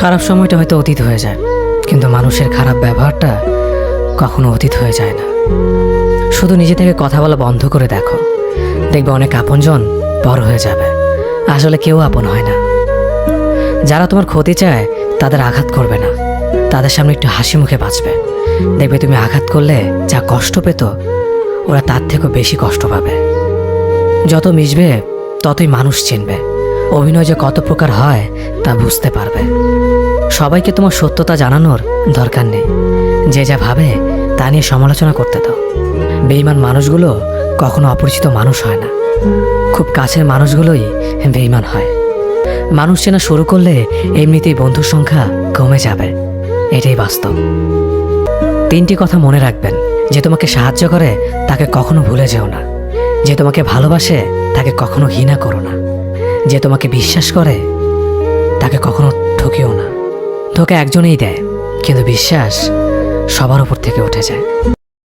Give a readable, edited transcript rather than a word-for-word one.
খারাপ সময়টা হয়তো অতীত হয়ে যায়, কিন্তু মানুষের খারাপ ব্যবহারটা কখনো অতীত হয়ে যায় না। শুধু নিজে থেকে কথা বলা বন্ধ করে দেখো, দেখবে অনেক আপনজন বড় হয়ে যাবে। আসলে কেউ আপন হয় না। যারা তোমার ক্ষতি চায় তাদের আঘাত করবে না, তাদের সামনে একটু হাসি মুখে বাঁচবে। দেখবে তুমি আঘাত করলে যা কষ্ট পেত, ওরা তার থেকেও বেশি কষ্ট পাবে। যত মিশবে ততই মানুষ চিনবে, অভিনয় যে কত প্রকার হয় তা বুঝতে পারবে। সবাইকে তোমার সত্যতা জানানোর দরকার নেই, যে যা ভাবে তা নিয়ে সমালোচনা করতে দাও। বেঈমান মানুষগুলো কখনো অপরিচিত মানুষ হয় না, খুব কাছের মানুষগুলোই বেঈমান হয়। মানুষ চেনা শুরু করলে এমনিতেই বন্ধুর সংখ্যা কমে যাবে, এটাই বাস্তব। 3টি কথা মনে রাখবেন: যে তোমাকে সাহায্য করে তাকে কখনো ভুলে যেও না, যে তোমাকে ভালোবাসে তাকে কখনো ঘৃণা করো না, যে তোমাকে বিশ্বাস করে তাকে কখনো ঠকিও না। ধোঁকা একজনেই দেয়, কিন্তু বিশ্বাস সবার উপর থেকে উঠে যায়।